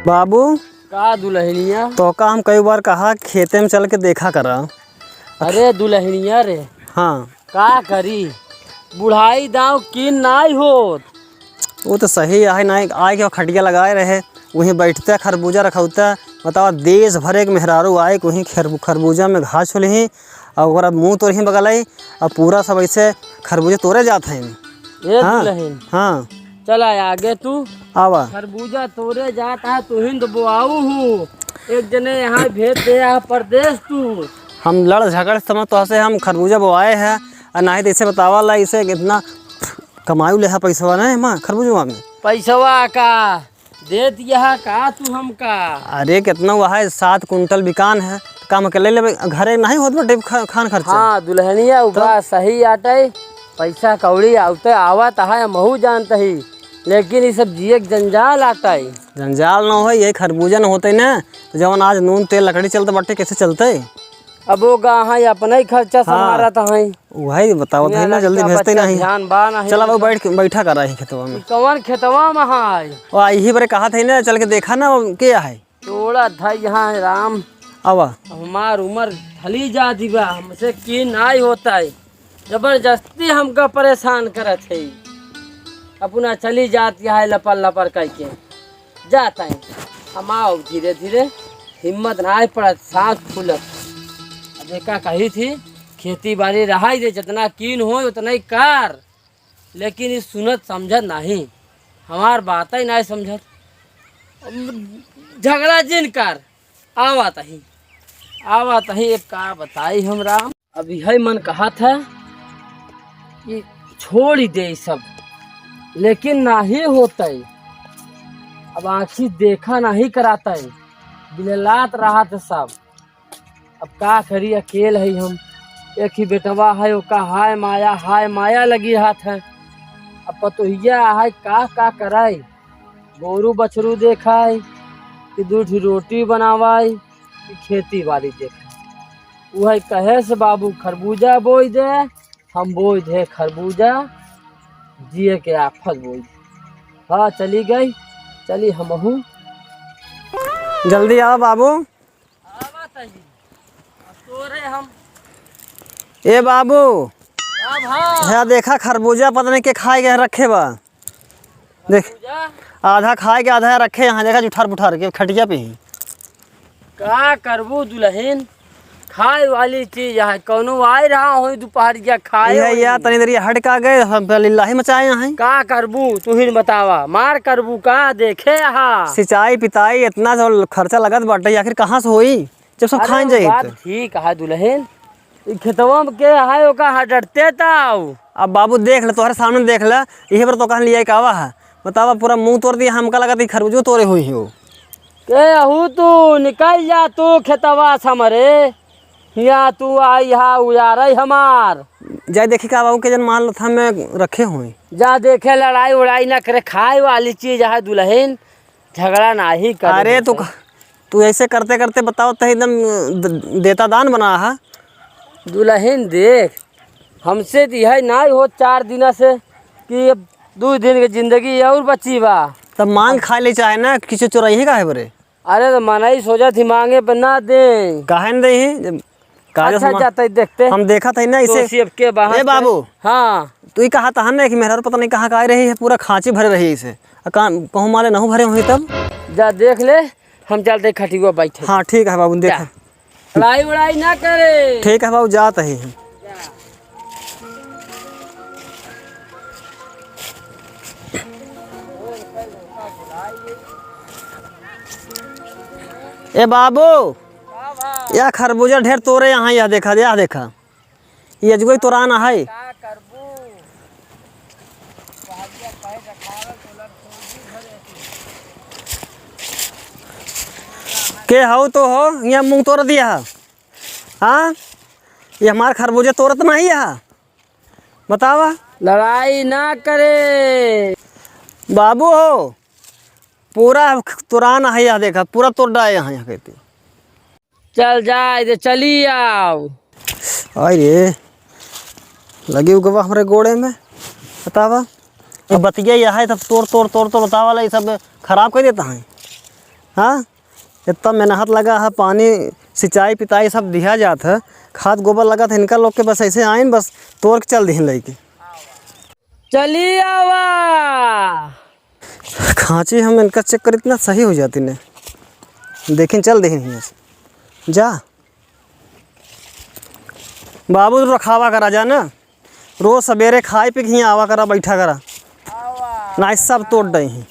बाबू का दुल्हनिया तो का हम कई बार कहा खेते में चल के देखा करा। अरे दुल्हनिया रे हाँ का करी बुढ़ाई दाव की नाई होत। वो तो सही है ना, आए के खटिया लगाए रहे वहीं बैठते खरबूजा रखौता। बताओ देश भर एक मेहरारू आए वहीं खरबूजा में घास छोलही और मुँह तो रही बगल और पूरा सब ऐसे खरबूजे तोड़े जाते हैं। ये हाँ दुल्हन हाँ चला आगे तू आवा खरबूजा तोड़े जाता है तू हिंद बोआऊ हूँ एक जने यहाँ भेज दे यहाँ परदेश तू। हम लड़ झगड़ समय तो से हम खरबूजा बोआए हैं और ना ही तो इसे बतावा ला इसे कितना कमायू ले पैसा ना माँ खरबूजा में पैसवा का दे दिया का तू हमका। अरे कितना हुआ है 7 कुंटल बिकान है काम अकेले ले घरे नहीं होत बटे खान खर्चा। हाँ दुल्हनिया उबा सही आटे पैसा कौड़ी आवते आवत है महू जानते ही लेकिन ये सब जिए जंजाल आता है। जंजाल ना हो यही खरबूजा न होते ना तो जवन आज नून तेल लकड़ी चलते बटे कैसे चलते। अब वो गा है अपना ही खर्चा संभाला था है वही बताओ थे ना जल्दी भेजते नहीं। ध्यान बा नहीं चला वो बैठा कर रहा है खेतवा में। कौन खेतवा में है और यही बड़े कहा थे ना चल के देखा ना क्या है थोड़ा था यहाँ है राम आवा हमार उम्र ढली जा दीवा हमसे की नाई होता है जबरदस्ती हमका परेशान करत है। अपना चली जाती है लपर लपर करके जाता है हम आओ धीरे धीरे हिम्मत ना पड़त सांस फूलत। देखा कही थी खेती बाड़ी रहा दे जितना कीन हो उतना ही कार लेकिन इस सुनत समझत नहीं हमार बात ही नहीं समझत झगड़ा जिन कर आवत ही एक का बताई हमरा। अभी है मन कहा था कि छोड़ ही दे सब लेकिन ना ही होता है। अब आँखी देखा नहीं कराता है बिललात रहा था सब। अब का करी अकेले है हम एक ही बेटवा है ओका हाय माया लगी रहा था। अब पतोहिया है का कराई गोरू बछरू देखा है कि दूठी रोटी बनावाई कि खेती बाड़ी देखा। वह कहे से बाबू खरबूजा बोई दे हम बोई दे खरबूजा जिए के आफत बोई दे। हाँ चली गई चली हमहू जल्दी आओ बाबू। हम ए बाबू है देखा खरबूजा पता नहीं के खाए गए रखे बा देख आधा खाए के आधा रखे यहाँ देखा जुठार बुठार के खटिया पे ही का करबू दुल्हन खाए वाली चीज है कौनो आए रहा हो दोपहरिया खाए या तनी देरी हट का गए हम लिल्लाही मचाए यहाँ का करबू तू ही बतावा मार करबू का देखे यहाँ सिंचाई पिताई इतना जो खर्चा लगत बाटे आखिर कहाँ से होई जब सब खाए जाए। ठीक है दुल्हन खेतवा के है ओका डरते ताऊ। अब बाबू देख ले तुम्हारे सामने देख ले यही पर तो कहाँ लिया कावा है बतावा पूरा मुंह तोड़ दिया हमका लगा थी खरबूजो तोड़े हुई हो के अहू तू निकल जा तू खेतवा समरे यहाँ तू आई यहाँ उजारे हमार जाए देखी का बाबू के जन मान लो था मैं रखे हुए जा देखे लड़ाई उड़ाई ना करे खाए वाली चीज है दुल्हन झगड़ा ना ही करे। अरे तू ऐसे करते करते बताओ तो एकदम देता दान बना है दुल्हन देख हमसे दी है ना हो 4 दिन से कि 2 दिन की जिंदगी और बची बा तब मांग खा ले चाहे ना किसी चुराई का है बरे। अरे तो मना ही सोचा थी मांगे बना दे काहे न दे अच्छा जाता है देखते हम देखा था ना इसे तो के बाहर बाबू। हाँ तू ही कहा था ना कि मेहरा पता नहीं कहाँ का आ रही है पूरा खांची भरे रही है इसे कहूँ माले नहीं भरे हुए तब जा देख ले हम चलते खटिया बैठे। हाँ ठीक है बाबू देखा लड़ाई वड़ाई ना करे ठीक है बाबू जाते ही ए बाबू या खरबूजा ढेर तोरे यहाँ यह देखा ये अजगोई तोराना है के हो तो हो यहाँ मुँह तोड़ दिया हाँ ये हमारे खरबूजे तोड़त नहीं है बतावा लड़ाई ना करे बाबू हो पूरा तोराना है यहाँ देखा पूरा तोड़ डाए यहाँ कहते चल जाए चली आओ। अरे लगी उगवा हमारे गोड़े में बतावा अब बतिया यह है तब तोड़ बतावा ये सब खराब कर देता है हाँ, इतना मेहनत लगा है, पानी सिंचाई पिताई सब दिया जात है, खाद गोबर लगा था इनका लोग के, बस ऐसे आए बस तोड़ के चल दी लेके। चलिए आवा। खांची हम इनका चेक कर इतना सही हो जाती ने, देखें चल देखें यहाँ से जा। बाबू तो रखावा करा जा ना, रोज सवेरे खाए पी के यहाँ आवा करा, बैठा करा ना, सब तोड़ दे हैं।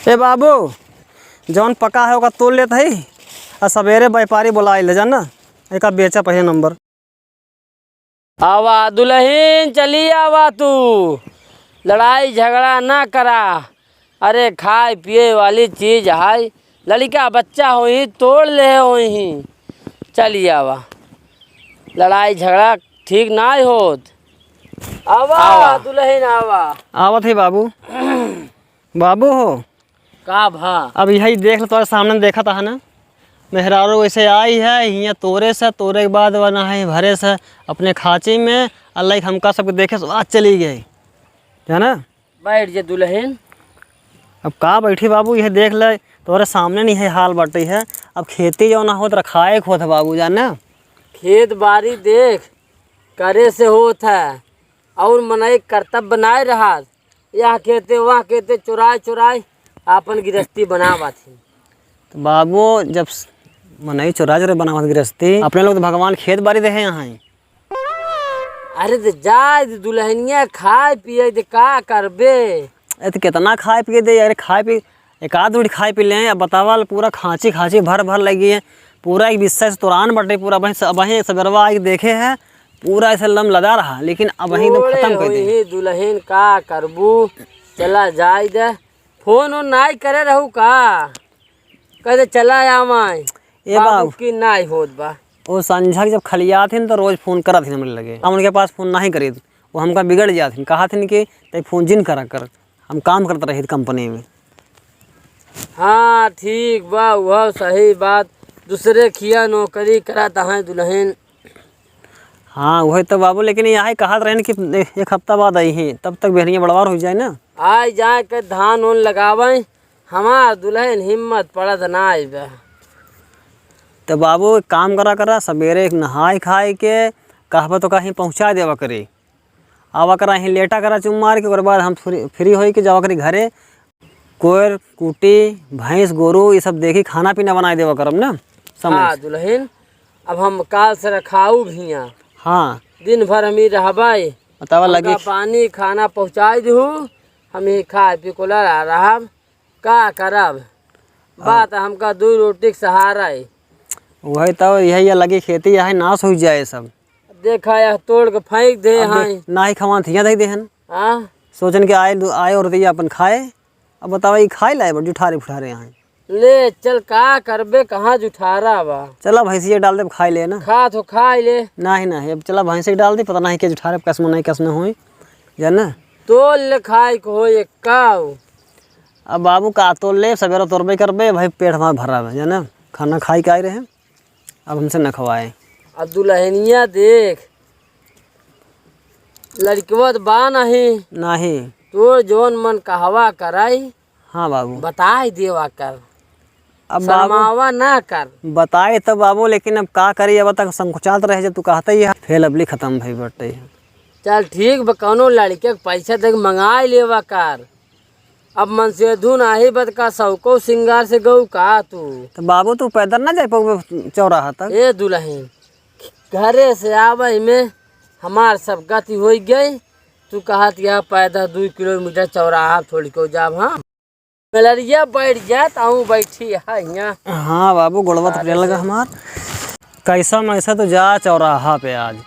ए बाबू, जौन पका है ओका तोड़ लेता है और सवेरे व्यापारी बुला ले जाना, एक बेचा पहले नंबर। आवा दुल्हन, चली आवा तू, लड़ाई झगड़ा ना करा। अरे खाए पिए वाली चीज है, लड़का बच्चा हो ही तोड़ ले हो ही। चली आवा, लड़ाई झगड़ा ठीक ना होत। आवा दुल्हन आवा। आवत है बाबू। बाबू हो का भा? अब यही देख लो, तुम्हारे सामने देखा था ना, मेहरारू वैसे आई है यहाँ तोरे से, तोरे के बाद बना है भरे से अपने खांची में, अल्लाह हमका सबको देखे तो आज चली गई है ना। बैठ जे दुल्हन। अब कहाँ बैठी बाबू, यह देख ले तोरे सामने नहीं है हाल बटी है। अब खेती जो ना हो तो रखाए होत है बाबू जाना। खेत बाड़ी देख करे से होत है, और मनई कर्तव्य बनाए रहा, यह खेते वहाँ खेते चुराए चुराए अपन गृहस्थी बनावा थी। तो बाबू जब मनई चुरा चुरा बनावत गृहस्थी, अपने लोग तो भगवान खेत बाड़ी दे हैं यहाँ। अरे तो जा दुल्हनिया खाए पिए तो का करबे। तो कितना खाए पिए दे, अरे खाए पी एक आध उड़ी खाए पी लें। अब बतावा पूरा खांची खांची भर भर लगी है, पूरा एक विषय से तुरान बटे पूरा। वहीं सगरवा आई देखे है, पूरा ऐसे लम लदा रहा, लेकिन अब वहीं एकदम खत्म कर दी। दुल्हन का करबू, चला जाए दे। फोन और नाई करे रहू का, कहते चला आवाए। ए बाबू की नाई होत बा। वो संझा जब खलिया थी तो रोज फोन करा थी हमरे लगे, हम उनके पास फोन नहीं करी, वो हमका बिगड़ जाती, कहा थी कि तय फोन जिन करा कर, हम काम करते रहे कंपनी में। हाँ ठीक बा, वह सही बात, दूसरे खिया नौकरी कराता है दुल्हन। हाँ वही तो बाबू, लेकिन यहाँ कहा रहे कि एक हफ्ता बाद आई है, तब तक बेहनिया बड़वार हो जाए ना। आए जाए के धान उन लगावे, हमार दुल्हन हिम्मत पड़त ना आई बा। तो बाबू एक काम करा करा, सवेरे नहाए खाए के कहबा तो कहीं पहुँचा देवा करे, आवा करा ही लेटा करा चुम मार के, और बाद हम फ्री हो के जावा करी घरे, कोयर कुटी भैंस गोरू ये सब देखी खाना पीना बनाए देवा करम ना। हाँ दुल्हन, अब हम काल से रखाऊ भैया। हाँ दिन भर हम ही रहबाई, बतावा लगी पानी खाना पहुँचाई दू, हम ही खाए पी को लड़ा रहा का करब। बात हमका 2 रोटी के सहारा है। वही तो यही लगी खेती यहाँ नाश हो जाए सब। देखा यह तोड़ के फेंक दे हैं ना ही खवा थिया दे देहन, हाँ सोचन के आए और दिया अपन खाए। अब बतावा ये खाए लाए बड़ जुठारे फुठारे यहाँ ले चल, का करबे कहाँ जुठारा बा। चला भैंसिया डाल दे खाए ले ना, खा तो खाए ले। नहीं नहीं अब चला भैंसे डाल दे, पता नहीं के जुठारे कसम नहीं कसम हुई जाना तोल ले खाए को हो एक काऊ। अब बाबू का तोल ले, सवेरा तोड़बे करबे भाई, पेट हमारा भरा है जाना, खाना खाई के आए रहे, अब हमसे न खवाए। अब दुल्हनिया देख लड़कवत बा नहीं तो जोन मन कहवा कराई। हाँ बाबू बताई देवा कर, अब शर्मावा ना कर। बताए तब बाबू, लेकिन अब का करी, अब तक संकुचात रहे जब तू कहता ही है, फेल अबली खत्म भाई बटे। चल ठीक बा, कौनो लड़के के पैसा देख मंगाई लेवा कर। अब मन से धुन आही बद का सौको सिंगार से गऊ का तू। तो बाबू तू पैदल ना जा पाओगे चौराहा तक। ए दुल्हन, घरे से आवे में हमार सब गति हो गई, तू कहत यह पैदल 2 किलोमीटर चौराहा थोड़ी को जाब। हाँ मलरिया बैठ जात आऊँ बैठी है यहाँ। हाँ बाबू गुड़वा तो लगा हमार, कैसा मैसा तो जा चौराहा पे आज।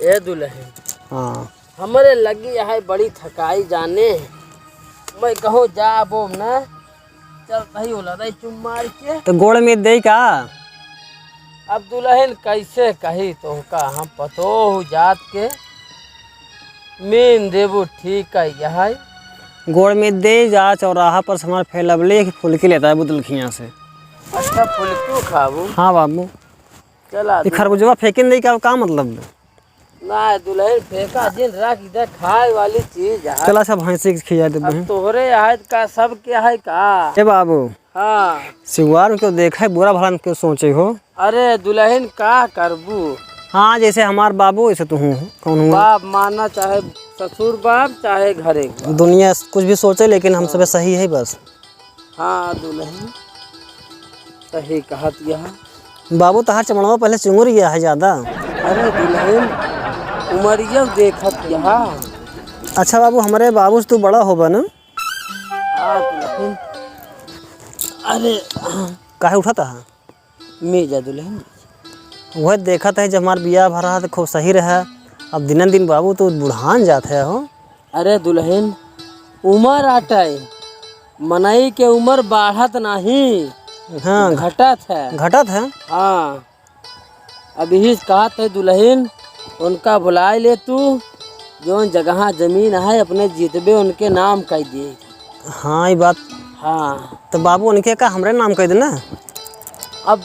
ए दुल्हन, हाँ हमारे लगी है बड़ी थकाई जाने, मैं कहो जा बो न, चल कहीं होला दे चुम मार के। तो गोड़ में दे का। अब दुल्हन कैसे कही तो का, हम पतो हो जात के मीन देबू ठीक है यह गोड़ में दे जा चौराहा पर हमारे फैलबले की फुलकी लेता है बुतलखियाँ से। अच्छा फुलकू खाबू। हाँ बाबू, चला ये खरबूजवा फेंकिन दे का मतलब ना दुल्हन फेंका दिन रख इधर खाए वाली चीज है। चला सब भैंसी के खिया दे बहन। अब तोहरे है का सब क्या है का। ए बाबू हाँ सिवार में क्यों देखा है बुरा भला क्यों सोचे हो? अरे दुल्हन का करबू। हाँ जैसे हमार बाबू ऐसे तू हूँ कौन हुआ? बाप मानना चाहे ससुर बाप चाहे घरे बाप। दुनिया कुछ भी सोचे लेकिन हम सब सही है बस। हाँ दुल्हन सही कहत यह। बाबू तहार चमड़वा पहले चुंगुर गया है ज्यादा। अरे दुल्हन उमरिया देखत यहाँ। अच्छा बाबू हमारे बाबू से तू बड़ा होगा ना? हाँ दुल्हन। अरे काहे उठा था? मेजा दुल्हन वह देखा था जब हमार बियाह भरा तो खूब सही रहा। अब दिन दिन बाबू तो बुढ़ान जाते है हो। अरे दुल्हन उम्र आटे मनई के उम्र बढ़त नहीं हाँ घटत है। घटत है। हाँ अभी कहत है दुल्हन उनका बुलाए ले तू जो जगह जमीन है अपने जीतबे उनके नाम कह दिए। हाँ ये बात। हाँ तो बाबू उनके का हमरे नाम कह देना। अब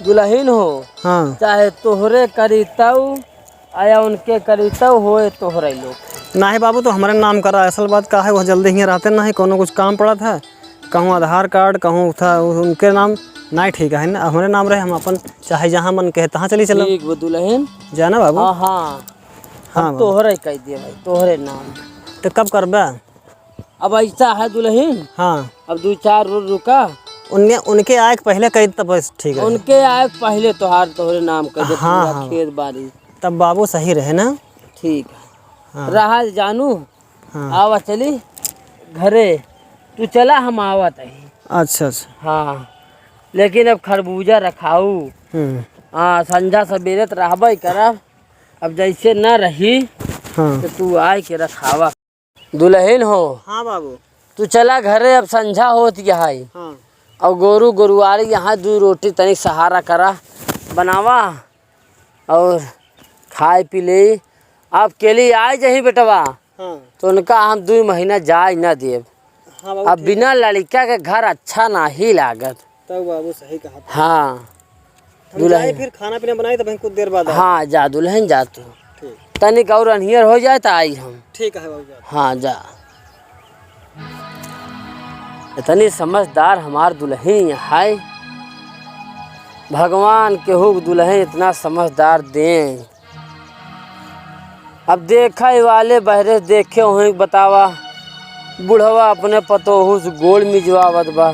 दुल्हन हो हाँ चाहे तोहरे करीतव आया उनके करीतव होए तोहरे लोग। ना ही बाबू तो हमारे नाम करा। असल बात का है वह जल्दी ही रहते ना है कोनो कुछ काम पड़ा था कहूँ आधार कार्ड कहूँ था उनके नाम ना ठीक है ना हमारे नाम रहे हम अपन चाहे जहाँ मन कहे तहाँ चली चलो। ठीक वो दुल्हन जाना बाबू। हाँ हाँ हाँ अब तोहरे कह दिए भाई तोहरे नाम। तो कब करबा? अब ऐसा है दुल्हन हाँ अब 2-4 रोज रुका उनके आए के पहले कह तब बस ठीक है। उनके आए पहले तोहरे नाम कह दे हाँ, पूरा हाँ। खेत बाड़ी। तब बाबू सही रहे ना। ठीक है हाँ। रहा जानू। हाँ आवा चली घरे तू चला हम आवत है। अच्छा अच्छा। हाँ लेकिन अब खरबूजा रखाऊ। हाँ संझा सवेरे तो रहबे करब। अब जैसे न रही हाँ तो तू आए के रखावा। दुल्हन हो हाँ बाबू। तू चला घरे अब संझा होत यहाँ। हाँ और गोरुआरी यहाँ 2 रोटी तनिक सहारा करा बनावा और खाए पी ले। अब के लिए आए जही बेटवा हाँ तो उनका हम 2 महीना जाए न देव। हाँ बाबू। अब बिना लड़का के घर अच्छा ना ही लागत। तब बाबू सही कहा। हाँ हम जाए फिर खाना पीना बनाए तो कुछ देर बाद आए। हाँ जा दुल्हन जा तू ठीक तनिक और अनहियर हो जाए तो आई हम। ठीक है बाबू। हाँ जा इतनी समझदार हमार दुल्हन है। भगवान के हो दुल्हन इतना समझदार दें। अब देखे वाले बहरे देखे हो बतावा बुढ़वा अपने पतोहू से गोल मिजवावत बा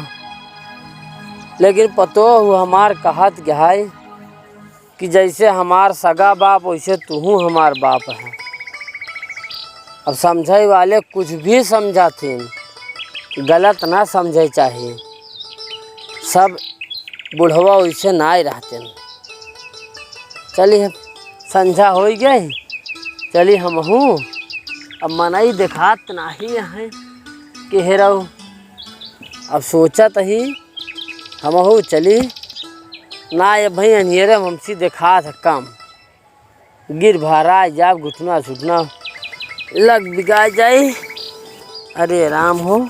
लेकिन पतोहू हमार कहत गहाय कि जैसे हमार सगा बाप वैसे तू हमार बाप है। अब समझे वाले कुछ भी समझाथिन गलत ना समझे चाहिए। सब बुढ़वा वैसे ना ही रहते। चलिए संझा हो गई चली हम हूँ अब मनई देखात नहीं है कि हेरऊ। अब सोचत ही हम हूँ चली ना ये भाई अनियरे हमसी देखा था कम गिर भरा जा घुटना छुटना लग बिगा जाए। अरे राम हो